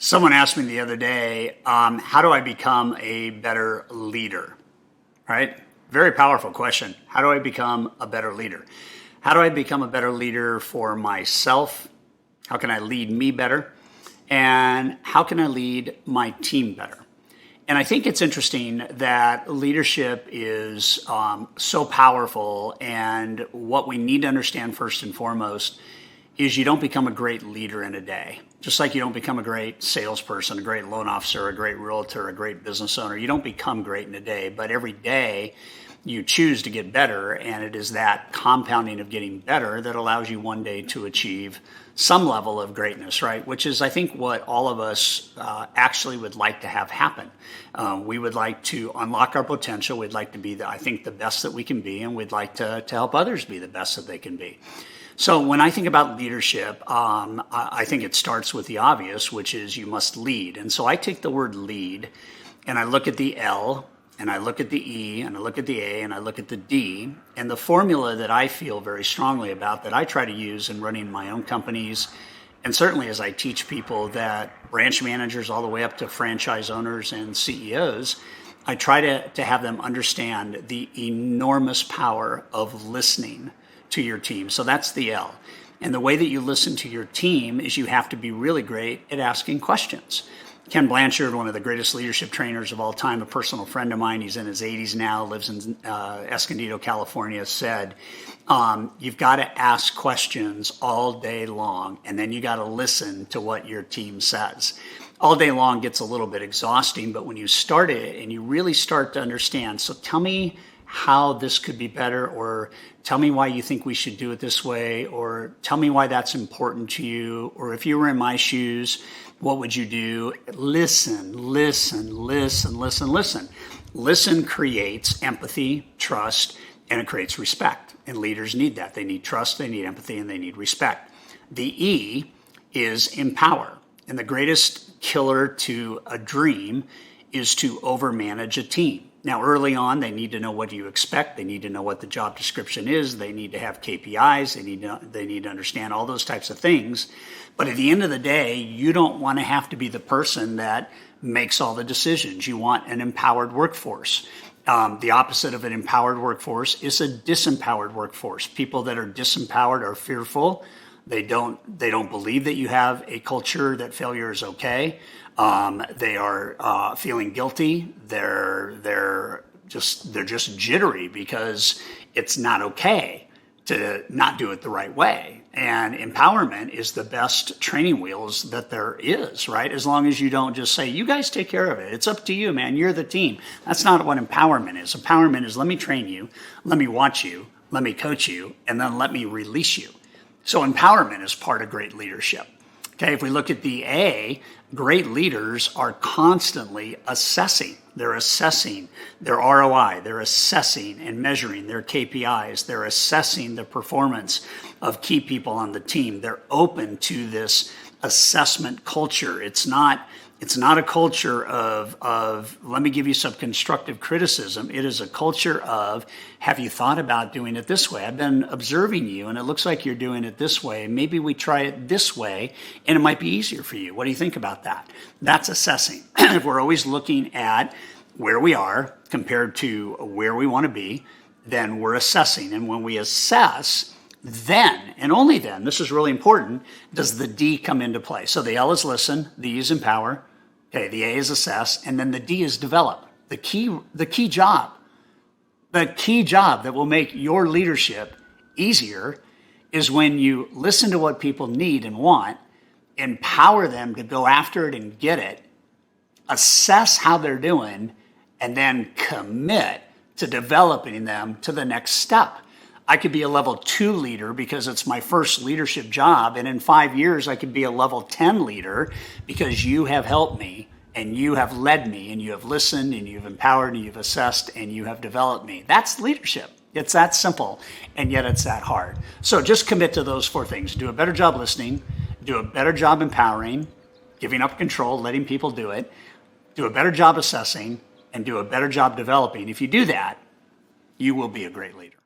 Someone asked me the other day, how do I become a better leader? Right? Very powerful question. How do I become a better leader? How do I become a better leader for myself? How can I lead me better? And how can I lead my team better? And I think it's interesting that leadership is so powerful, and what we need to understand first and foremost is you don't become a great leader in a day. Just like you don't become a great salesperson, a great loan officer, a great realtor, a great business owner. You don't become great in a day, but every day you choose to get better, and it is that compounding of getting better that allows you one day to achieve some level of greatness, right? Which is, I think, what all of us actually would like to have happen. We would like to unlock our potential. We'd like to be, the best that we can be, and we'd like to help others be the best that they can be. So when I think about leadership, I think it starts with the obvious, which is you must lead. And so I take the word lead, and I look at the L, and I look at the E, and I look at the A, and I look at the D. And the formula that I feel very strongly about, that I try to use in running my own companies, and certainly as I teach people, that branch managers all the way up to franchise owners and CEOs, I try to have them understand the enormous power of listening to your team. So that's the L. And the way that you listen to your team is you have to be really great at asking questions. Ken Blanchard, one of the greatest leadership trainers of all time, a personal friend of mine, he's in his 80s now, lives in Escondido, California, said, you've got to ask questions all day long, and then you got to listen to what your team says. All day long gets a little bit exhausting, but when you start it and you really start to understand, so tell me how this could be better, or tell me why you think we should do it this way, or tell me why that's important to you, or if you were in my shoes, what would you do? Listen, listen, listen, listen, listen. Listen creates empathy, trust, and it creates respect. And leaders need that. They need trust, they need empathy, and they need respect. The E is empower. And the greatest killer to a dream is to overmanage a team. Now, early on, they need to know what you expect. They need to know what the job description is. They need to have KPIs. They need to understand all those types of things. But at the end of the day, you don't want to have to be the person that makes all the decisions. You want an empowered workforce. The opposite of an empowered workforce is a disempowered workforce. People that are disempowered are fearful. They don't believe that you have a culture that failure is okay. They are feeling guilty. They're just jittery because it's not okay to not do it the right way. And empowerment is the best training wheels that there is, right? As long as you don't just say, you guys take care of it. It's up to you, man. You're the team. That's not what empowerment is. Empowerment is, let me train you, let me watch you, let me coach you, and then let me release you. So empowerment is part of great leadership. Okay, if we look at the A, great leaders are constantly assessing. They're assessing their ROI. They're assessing and measuring their KPIs. They're assessing the performance of key people on the team. They're open to this assessment culture. It's not a culture of let me give you some constructive criticism. It is a culture of, have you thought about doing it this way? I've been observing you, and it looks like you're doing it this way. Maybe we try it this way, and it might be easier for you. What do you think about that? That's assessing. If we're always looking at where we are compared to where we want to be, then we're assessing. And when we assess, then, and only then, this is really important, does the D come into play. So the L is listen, the E is empower, okay, the A is assess, and then the D is develop. The key job that will make your leadership easier is when you listen to what people need and want, empower them to go after it and get it, assess how they're doing, and then commit to developing them to the next step. I could be a level 2 leader because it's my first leadership job. And in 5 years, I could be a level 10 leader because you have helped me and you have led me and you have listened and you've empowered and you've assessed and you have developed me. That's leadership. It's that simple, and yet it's that hard. So just commit to those 4 things. Do a better job listening, do a better job empowering, giving up control, letting people do it, do a better job assessing, and do a better job developing. If you do that, you will be a great leader.